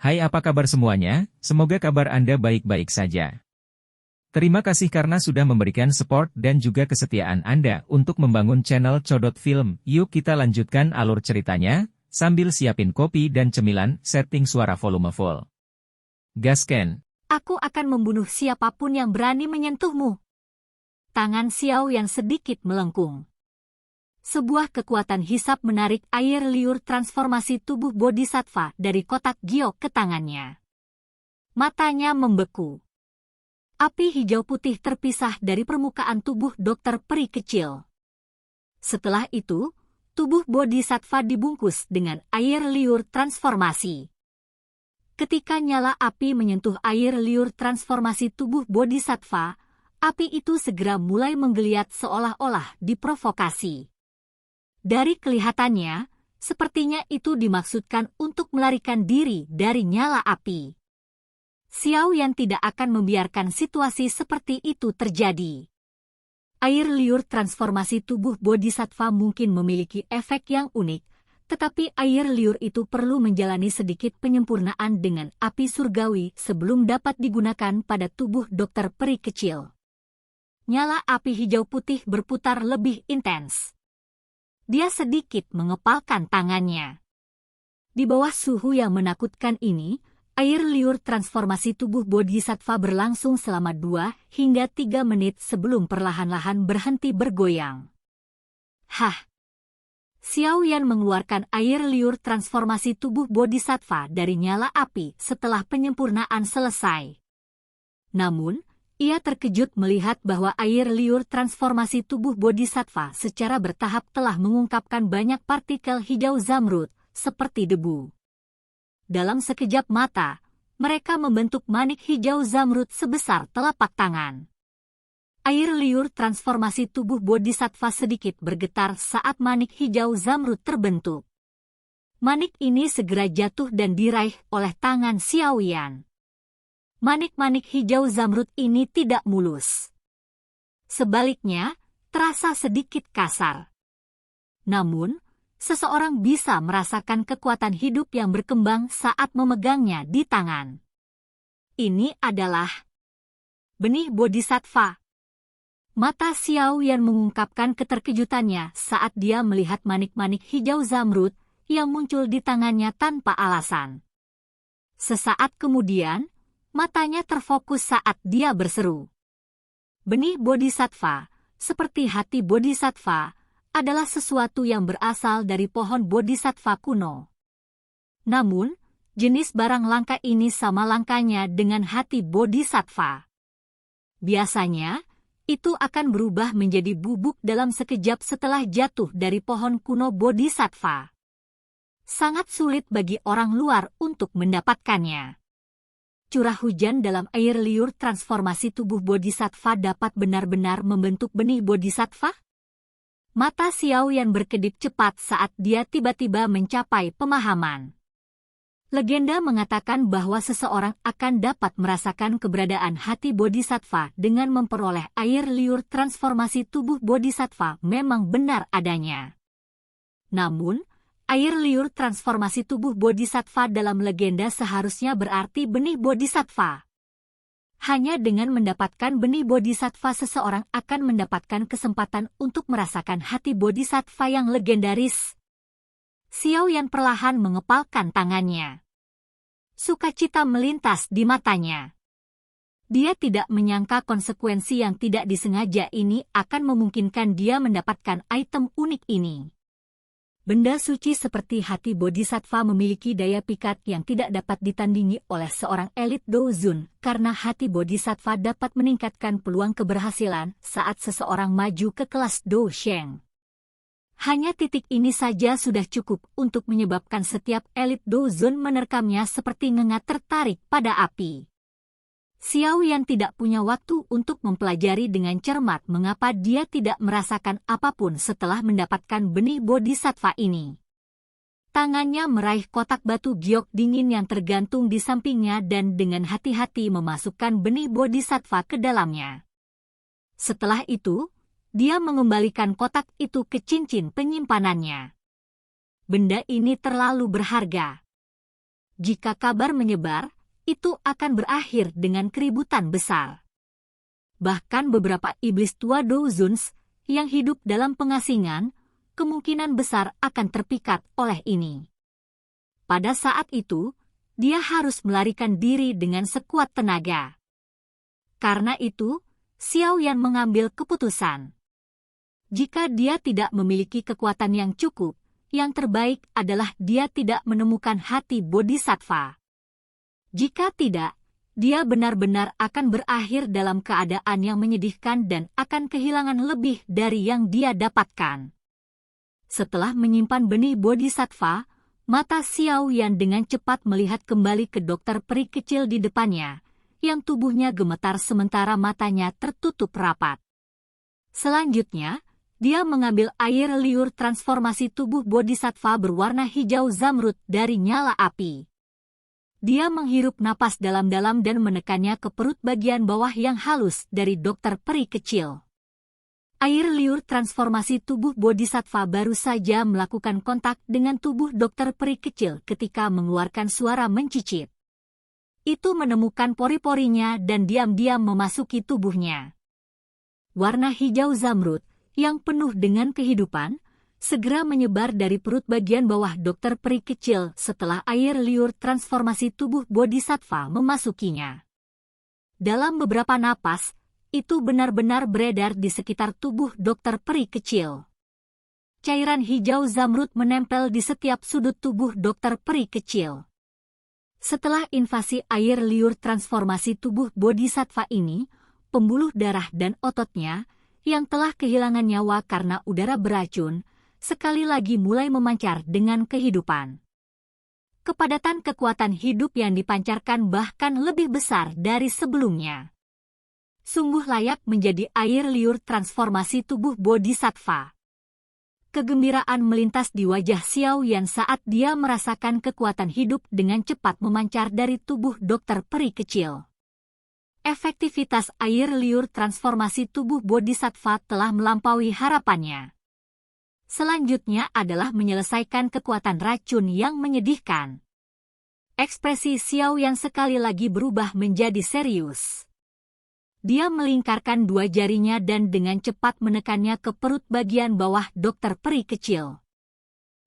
Hai, apa kabar semuanya? Semoga kabar Anda baik-baik saja. Terima kasih karena sudah memberikan support dan juga kesetiaan Anda untuk membangun channel Codot Film. Yuk kita lanjutkan alur ceritanya, sambil siapin kopi dan cemilan, setting suara volume full. Gasken. Aku akan membunuh siapapun yang berani menyentuhmu. Tangan Xiao yang sedikit melengkung. Sebuah kekuatan hisap menarik air liur transformasi tubuh bodhisattva dari kotak giok ke tangannya. Matanya membeku. Api hijau putih terpisah dari permukaan tubuh dokter peri kecil. Setelah itu, tubuh bodhisattva dibungkus dengan air liur transformasi. Ketika nyala api menyentuh air liur transformasi tubuh bodhisattva, api itu segera mulai menggeliat seolah-olah diprovokasi. Dari kelihatannya, sepertinya itu dimaksudkan untuk melarikan diri dari nyala api. Xiao Yan tidak akan membiarkan situasi seperti itu terjadi. Air liur transformasi tubuh bodhisattva mungkin memiliki efek yang unik, tetapi air liur itu perlu menjalani sedikit penyempurnaan dengan api surgawi sebelum dapat digunakan pada tubuh dokter peri kecil. Nyala api hijau putih berputar lebih intens. Dia sedikit mengepalkan tangannya. Di bawah suhu yang menakutkan ini, air liur transformasi tubuh bodhisattva berlangsung selama 2 hingga 3 menit sebelum perlahan-lahan berhenti bergoyang. Hah! Xiao Yan mengeluarkan air liur transformasi tubuh bodhisattva dari nyala api setelah penyempurnaan selesai. Namun, ia terkejut melihat bahwa air liur transformasi tubuh bodhisattva secara bertahap telah mengungkapkan banyak partikel hijau zamrud, seperti debu. Dalam sekejap mata, mereka membentuk manik hijau zamrud sebesar telapak tangan. Air liur transformasi tubuh bodhisattva sedikit bergetar saat manik hijau zamrud terbentuk. Manik ini segera jatuh dan diraih oleh tangan Xiao Yan. Manik-manik hijau zamrud ini tidak mulus. Sebaliknya, terasa sedikit kasar. Namun, seseorang bisa merasakan kekuatan hidup yang berkembang saat memegangnya di tangan. Ini adalah benih bodhisattva. Mata Xiao Yan mengungkapkan keterkejutannya saat dia melihat manik-manik hijau zamrud yang muncul di tangannya tanpa alasan. Sesaat kemudian, matanya terfokus saat dia berseru. Benih bodhisattva, seperti hati bodhisattva, adalah sesuatu yang berasal dari pohon bodhisattva kuno. Namun, jenis barang langka ini sama langkanya dengan hati bodhisattva. Biasanya, itu akan berubah menjadi bubuk dalam sekejap setelah jatuh dari pohon kuno bodhisattva. Sangat sulit bagi orang luar untuk mendapatkannya. Curah hujan dalam air liur transformasi tubuh bodhisattva dapat benar-benar membentuk benih bodhisattva? Mata Xiao Yan berkedip cepat saat dia tiba-tiba mencapai pemahaman. Legenda mengatakan bahwa seseorang akan dapat merasakan keberadaan hati bodhisattva dengan memperoleh air liur transformasi tubuh bodhisattva memang benar adanya. Namun, air liur transformasi tubuh bodhisattva dalam legenda seharusnya berarti benih bodhisattva. Hanya dengan mendapatkan benih bodhisattva seseorang akan mendapatkan kesempatan untuk merasakan hati bodhisattva yang legendaris. Xiao Yan perlahan mengepalkan tangannya. Sukacita melintas di matanya. Dia tidak menyangka konsekuensi yang tidak disengaja ini akan memungkinkan dia mendapatkan item unik ini. Benda suci seperti hati bodhisattva memiliki daya pikat yang tidak dapat ditandingi oleh seorang elit douzun karena hati bodhisattva dapat meningkatkan peluang keberhasilan saat seseorang maju ke kelas dousheng. Hanya titik ini saja sudah cukup untuk menyebabkan setiap elit douzun menerkamnya seperti ngengat tertarik pada api. Xiao Yan tidak punya waktu untuk mempelajari dengan cermat mengapa dia tidak merasakan apapun setelah mendapatkan benih bodhisattva ini. Tangannya meraih kotak batu giok dingin yang tergantung di sampingnya dan dengan hati-hati memasukkan benih bodhisattva ke dalamnya. Setelah itu, dia mengembalikan kotak itu ke cincin penyimpanannya. Benda ini terlalu berharga. Jika kabar menyebar, itu akan berakhir dengan keributan besar. Bahkan beberapa iblis tua Douzuns yang hidup dalam pengasingan, kemungkinan besar akan terpikat oleh ini. Pada saat itu, dia harus melarikan diri dengan sekuat tenaga. Karena itu, Xiao Yan mengambil keputusan. Jika dia tidak memiliki kekuatan yang cukup, yang terbaik adalah dia tidak menemukan hati bodhisattva. Jika tidak, dia benar-benar akan berakhir dalam keadaan yang menyedihkan dan akan kehilangan lebih dari yang dia dapatkan. Setelah menyimpan benih bodhisattva, mata Xiao Yan dengan cepat melihat kembali ke dokter peri kecil di depannya, yang tubuhnya gemetar sementara matanya tertutup rapat. Selanjutnya, dia mengambil air liur transformasi tubuh bodhisattva berwarna hijau zamrud dari nyala api. Dia menghirup napas dalam-dalam dan menekannya ke perut bagian bawah yang halus dari dokter peri kecil. Air liur transformasi tubuh bodhisattva baru saja melakukan kontak dengan tubuh dokter peri kecil ketika mengeluarkan suara mencicit. Itu menemukan pori-porinya dan diam-diam memasuki tubuhnya. Warna hijau zamrud, yang penuh dengan kehidupan, segera menyebar dari perut bagian bawah dokter peri kecil setelah air liur transformasi tubuh bodhisattva memasukinya. Dalam beberapa napas, itu benar-benar beredar di sekitar tubuh dokter peri kecil. Cairan hijau zamrud menempel di setiap sudut tubuh dokter peri kecil. Setelah invasi air liur transformasi tubuh bodhisattva ini, pembuluh darah dan ototnya, yang telah kehilangan nyawa karena udara beracun, sekali lagi mulai memancar dengan kehidupan. Kepadatan kekuatan hidup yang dipancarkan bahkan lebih besar dari sebelumnya. Sungguh layak menjadi air liur transformasi tubuh bodhisattva. Kegembiraan melintas di wajah Xiao Yan saat dia merasakan kekuatan hidup dengan cepat memancar dari tubuh dokter peri kecil. Efektivitas air liur transformasi tubuh bodhisattva telah melampaui harapannya. Selanjutnya adalah menyelesaikan kekuatan racun yang menyedihkan. Ekspresi Xiao Yan sekali lagi berubah menjadi serius. Dia melingkarkan dua jarinya dan dengan cepat menekannya ke perut bagian bawah dokter peri kecil.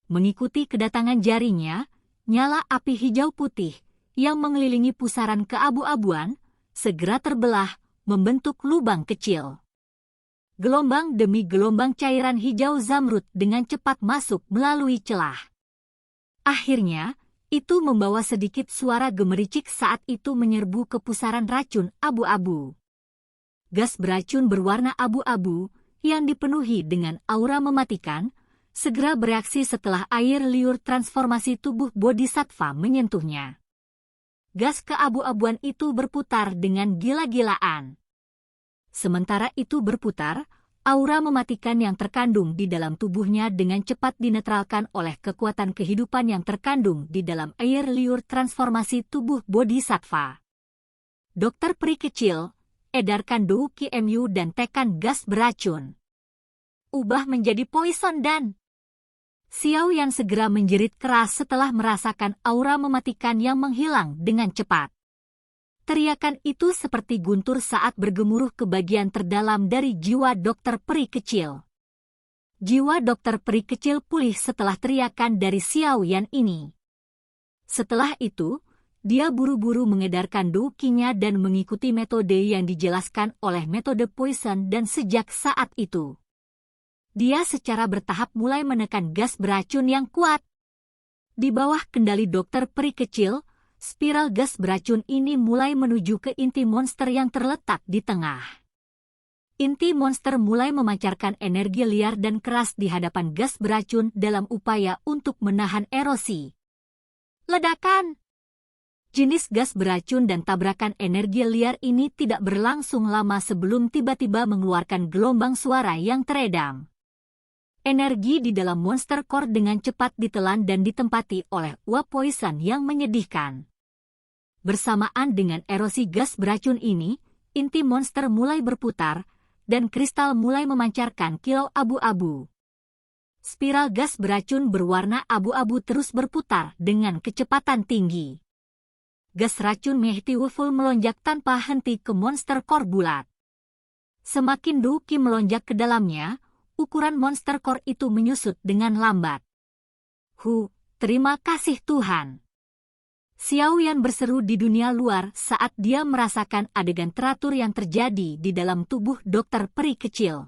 Mengikuti kedatangan jarinya, nyala api hijau putih yang mengelilingi pusaran keabu-abuan segera terbelah, membentuk lubang kecil. Gelombang demi gelombang cairan hijau zamrud dengan cepat masuk melalui celah. Akhirnya, itu membawa sedikit suara gemericik saat itu menyerbu ke pusaran racun abu-abu. Gas beracun berwarna abu-abu, yang dipenuhi dengan aura mematikan, segera bereaksi setelah air liur transformasi tubuh bodhisattva menyentuhnya. Gas keabu-abuan itu berputar dengan gila-gilaan. Sementara itu berputar, aura mematikan yang terkandung di dalam tubuhnya dengan cepat dinetralkan oleh kekuatan kehidupan yang terkandung di dalam air liur transformasi tubuh bodhisattva. Dokter peri kecil, edarkan Dou Qmu dan tekan gas beracun. Ubah menjadi poison dan... Xiao Yan segera menjerit keras setelah merasakan aura mematikan yang menghilang dengan cepat. Teriakan itu seperti guntur saat bergemuruh ke bagian terdalam dari jiwa dokter peri kecil. Jiwa dokter peri kecil pulih setelah teriakan dari Xiao Yan ini. Setelah itu, dia buru-buru mengedarkan Dou Qi-nya dan mengikuti metode yang dijelaskan oleh metode poison dan sejak saat itu. Dia secara bertahap mulai menekan gas beracun yang kuat. Di bawah kendali dokter peri kecil, spiral gas beracun ini mulai menuju ke inti monster yang terletak di tengah. Inti monster mulai memancarkan energi liar dan keras di hadapan gas beracun dalam upaya untuk menahan erosi. Ledakan! Jenis gas beracun dan tabrakan energi liar ini tidak berlangsung lama sebelum tiba-tiba mengeluarkan gelombang suara yang teredam. Energi di dalam monster core dengan cepat ditelan dan ditempati oleh uap poison yang menyedihkan. Bersamaan dengan erosi gas beracun ini, inti monster mulai berputar, dan kristal mulai memancarkan kilau abu-abu. Spiral gas beracun berwarna abu-abu terus berputar dengan kecepatan tinggi. gas racun Mighty Waffle melonjak tanpa henti ke monster core bulat. Semakin Douki melonjak ke dalamnya, ukuran monster core itu menyusut dengan lambat. Terima kasih Tuhan. Xiao Yan berseru di dunia luar saat dia merasakan adegan teratur yang terjadi di dalam tubuh dokter peri kecil.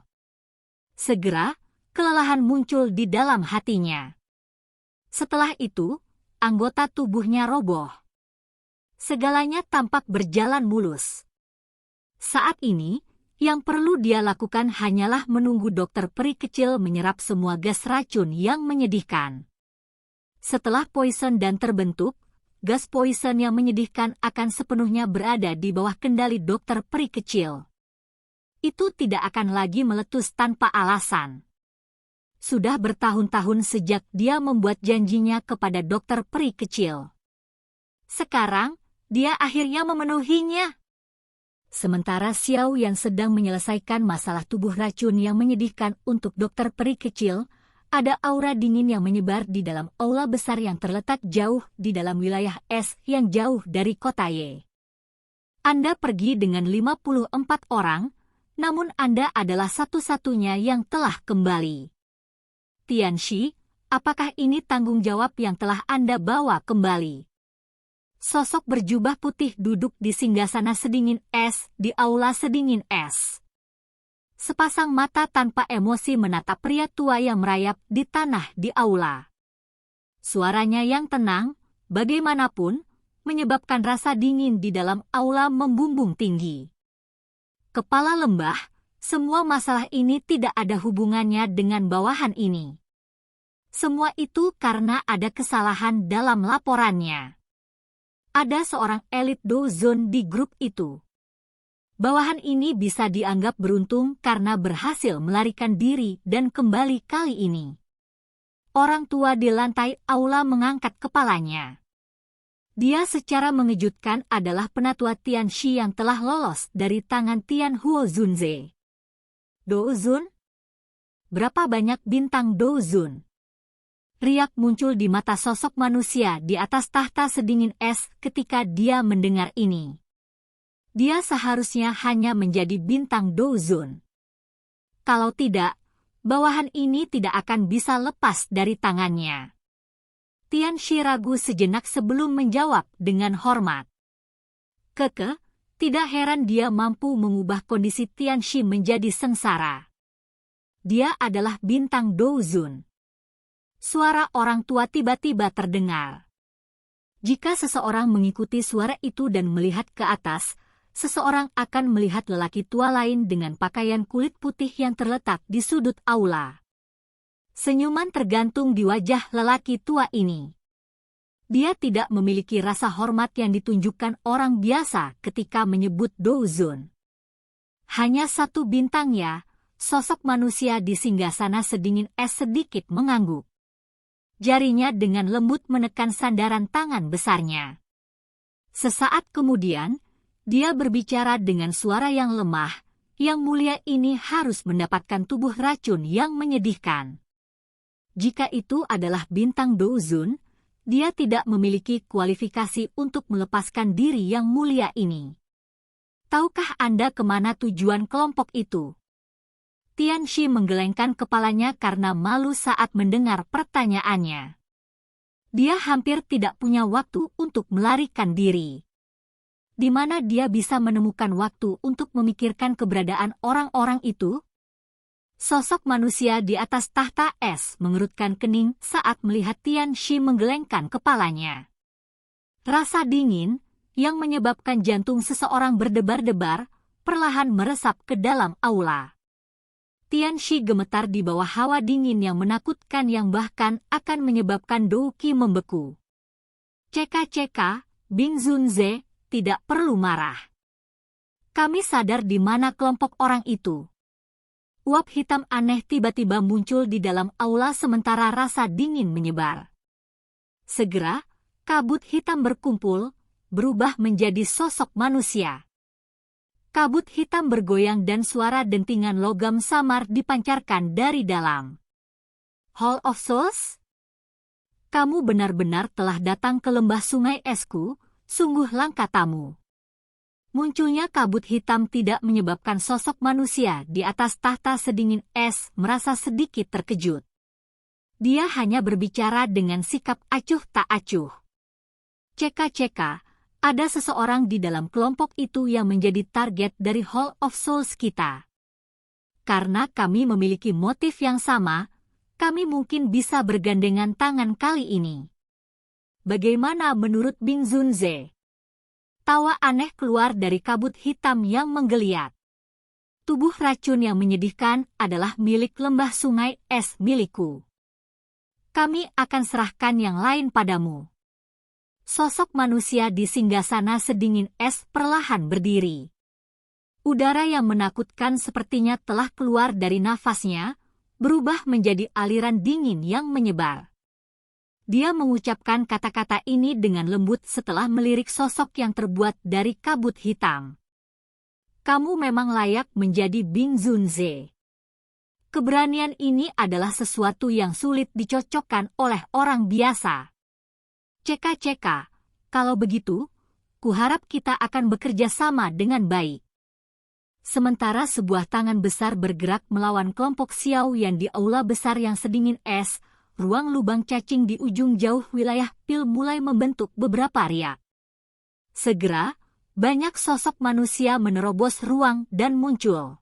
Segera, kelelahan muncul di dalam hatinya. Setelah itu, anggota tubuhnya roboh. Segalanya tampak berjalan mulus. Saat ini, yang perlu dia lakukan hanyalah menunggu dokter peri kecil menyerap semua gas racun yang menyedihkan. Setelah poison dan terbentuk, gas poison yang menyedihkan akan sepenuhnya berada di bawah kendali dokter peri kecil. Itu tidak akan lagi meletus tanpa alasan. Sudah bertahun-tahun sejak dia membuat janjinya kepada dokter peri kecil. Sekarang, dia akhirnya memenuhinya. Sementara Xiao yang sedang menyelesaikan masalah tubuh racun yang menyedihkan untuk dokter peri kecil, ada aura dingin yang menyebar di dalam aula besar yang terletak jauh di dalam wilayah es yang jauh dari kota Ye. Anda pergi dengan 54 orang, namun Anda adalah satu-satunya yang telah kembali. Tianxi, apakah ini tanggung jawab yang telah Anda bawa kembali? Sosok berjubah putih duduk di singgasana sedingin es di aula sedingin es. Sepasang mata tanpa emosi menatap pria tua yang merayap di tanah di aula. Suaranya yang tenang, bagaimanapun, menyebabkan rasa dingin di dalam aula membumbung tinggi. Kepala lembah, semua masalah ini tidak ada hubungannya dengan bawahan ini. Semua itu karena ada kesalahan dalam laporannya. Ada seorang elit dozon di grup itu. Bawahan ini bisa dianggap beruntung karena berhasil melarikan diri dan kembali kali ini. Orang tua di lantai aula mengangkat kepalanya. Dia secara mengejutkan adalah penatua Tianxi yang telah lolos dari tangan Tian Huo Zunze. Dozun? Berapa banyak bintang dozun? Riak muncul di mata sosok manusia di atas tahta sedingin es ketika dia mendengar ini. Dia seharusnya hanya menjadi bintang dozun. Kalau tidak, bawahan ini tidak akan bisa lepas dari tangannya. Tianxi ragu sejenak sebelum menjawab dengan hormat. Tidak heran dia mampu mengubah kondisi Tianxi menjadi sengsara. Dia adalah bintang dozun. Suara orang tua tiba-tiba terdengar. Jika seseorang mengikuti suara itu dan melihat ke atas, seseorang akan melihat lelaki tua lain dengan pakaian kulit putih yang terletak di sudut aula. Senyuman tergantung di wajah lelaki tua ini. Dia tidak memiliki rasa hormat yang ditunjukkan orang biasa ketika menyebut dozun. Hanya satu bintang ya, sosok manusia di singgasana sedingin es sedikit mengangguk. Jarinya dengan lembut menekan sandaran tangan besarnya. Sesaat kemudian, dia berbicara dengan suara yang lemah, yang mulia ini harus mendapatkan tubuh racun yang menyedihkan. Jika itu adalah bintang dozun, dia tidak memiliki kualifikasi untuk melepaskan diri yang mulia ini. Tahukah Anda kemana tujuan kelompok itu? Tianxi menggelengkan kepalanya karena malu saat mendengar pertanyaannya. Dia hampir tidak punya waktu untuk melarikan diri. Di mana dia bisa menemukan waktu untuk memikirkan keberadaan orang-orang itu? Sosok manusia di atas tahta es mengerutkan kening saat melihat Tianxi menggelengkan kepalanya. Rasa dingin, yang menyebabkan jantung seseorang berdebar-debar, perlahan meresap ke dalam aula. Tianxi gemetar di bawah hawa dingin yang menakutkan yang bahkan akan menyebabkan Douki membeku. Ceka-ceka, Bing Zunze, tidak perlu marah. Kami sadar di mana kelompok orang itu. Uap hitam aneh tiba-tiba muncul di dalam aula sementara rasa dingin menyebar. Segera, kabut hitam berkumpul, berubah menjadi sosok manusia. Kabut hitam bergoyang dan suara dentingan logam samar dipancarkan dari dalam. Hall of Souls? Kamu benar-benar telah datang ke lembah sungai esku, sungguh langka tamu. Munculnya kabut hitam tidak menyebabkan sosok manusia di atas tahta sedingin es merasa sedikit terkejut. Dia hanya berbicara dengan sikap acuh tak acuh. Ceka-ceka, ada seseorang di dalam kelompok itu yang menjadi target dari Hall of Souls kita. Karena kami memiliki motif yang sama, kami mungkin bisa bergandengan tangan kali ini. Bagaimana menurut Bing Zunze? Tawa aneh keluar dari kabut hitam yang menggeliat. Tubuh racun yang menyedihkan adalah milik lembah sungai es milikku. Kami akan serahkan yang lain padamu. Sosok manusia di singgasana sedingin es perlahan berdiri. Udara yang menakutkan sepertinya telah keluar dari nafasnya, berubah menjadi aliran dingin yang menyebar. Dia mengucapkan kata-kata ini dengan lembut setelah melirik sosok yang terbuat dari kabut hitam. Kamu memang layak menjadi Bing Zunze. Keberanian ini adalah sesuatu yang sulit dicocokkan oleh orang biasa. Ceka-ceka, kalau begitu, kuharap kita akan bekerja sama dengan baik. Sementara sebuah tangan besar bergerak melawan kelompok Xiao Yan di aula besar yang sedingin es, ruang lubang cacing di ujung jauh wilayah Pil mulai membentuk beberapa riak. Segera, banyak sosok manusia menerobos ruang dan muncul.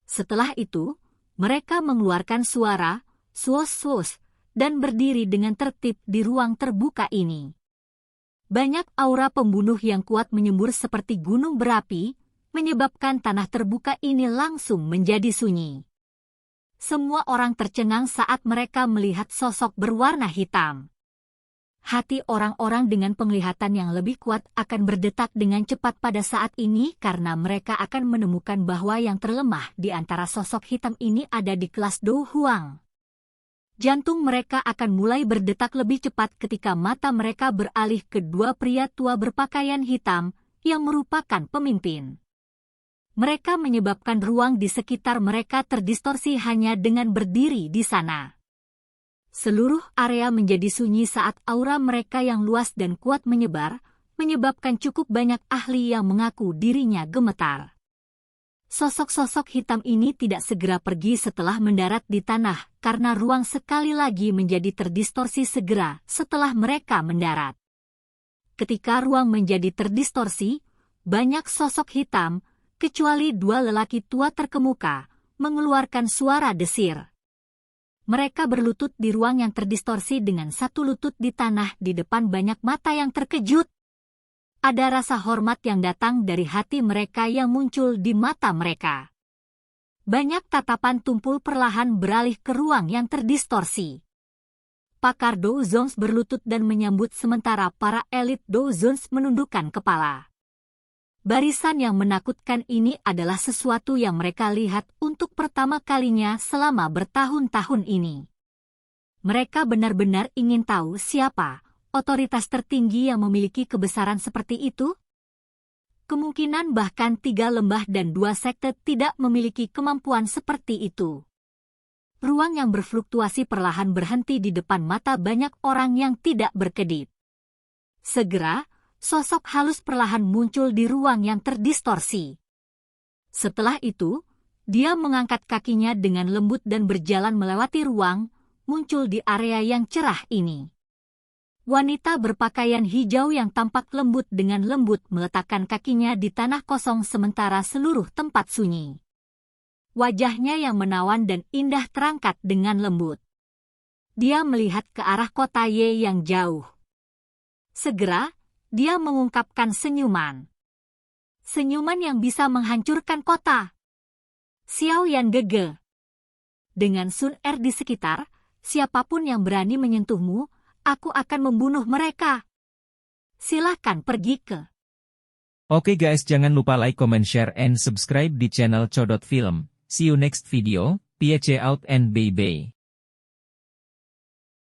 Setelah itu, mereka mengeluarkan suara, suos-suos, dan berdiri dengan tertib di ruang terbuka ini. Banyak aura pembunuh yang kuat menyembur seperti gunung berapi, menyebabkan tanah terbuka ini langsung menjadi sunyi. Semua orang tercengang saat mereka melihat sosok berwarna hitam. Hati orang-orang dengan penglihatan yang lebih kuat akan berdetak dengan cepat pada saat ini karena mereka akan menemukan bahwa yang terlemah di antara sosok hitam ini ada di kelas Dou Huang. Jantung mereka akan mulai berdetak lebih cepat ketika mata mereka beralih ke dua pria tua berpakaian hitam yang merupakan pemimpin. Mereka menyebabkan ruang di sekitar mereka terdistorsi hanya dengan berdiri di sana. Seluruh area menjadi sunyi saat aura mereka yang luas dan kuat menyebar, menyebabkan cukup banyak ahli yang mengaku dirinya gemetar. Sosok-sosok hitam ini tidak segera pergi setelah mendarat di tanah, karena ruang sekali lagi menjadi terdistorsi segera setelah mereka mendarat. Ketika ruang menjadi terdistorsi, banyak sosok hitam, kecuali dua lelaki tua terkemuka, mengeluarkan suara desir. Mereka berlutut di ruang yang terdistorsi dengan satu lutut di tanah di depan banyak mata yang terkejut. Ada rasa hormat yang datang dari hati mereka yang muncul di mata mereka. Banyak tatapan tumpul perlahan beralih ke ruang yang terdistorsi. Pakar Dou Zones berlutut dan menyambut sementara para elit Dou Zones menundukkan kepala. Barisan yang menakutkan ini adalah sesuatu yang mereka lihat untuk pertama kalinya selama bertahun-tahun ini. Mereka benar-benar ingin tahu siapa otoritas tertinggi yang memiliki kebesaran seperti itu? Kemungkinan bahkan 3 lembah dan 2 sekte tidak memiliki kemampuan seperti itu. Ruang yang berfluktuasi perlahan berhenti di depan mata banyak orang yang tidak berkedip. Segera, sosok halus perlahan muncul di ruang yang terdistorsi. Setelah itu, dia mengangkat kakinya dengan lembut dan berjalan melewati ruang, muncul di area yang cerah ini. Wanita berpakaian hijau yang tampak lembut dengan lembut meletakkan kakinya di tanah kosong sementara seluruh tempat sunyi. Wajahnya yang menawan dan indah terangkat dengan lembut. Dia melihat ke arah kota Ye yang jauh. Segera, dia mengungkapkan senyuman. Senyuman yang bisa menghancurkan kota. Xiao Yan gege. Dengan Sun Er di sekitar, siapapun yang berani menyentuhmu, aku akan membunuh mereka. Silahkan pergi ke. Oke guys, jangan lupa like, comment, share, and subscribe di channel Codot Film. See you next video. Piece out and bye-bye.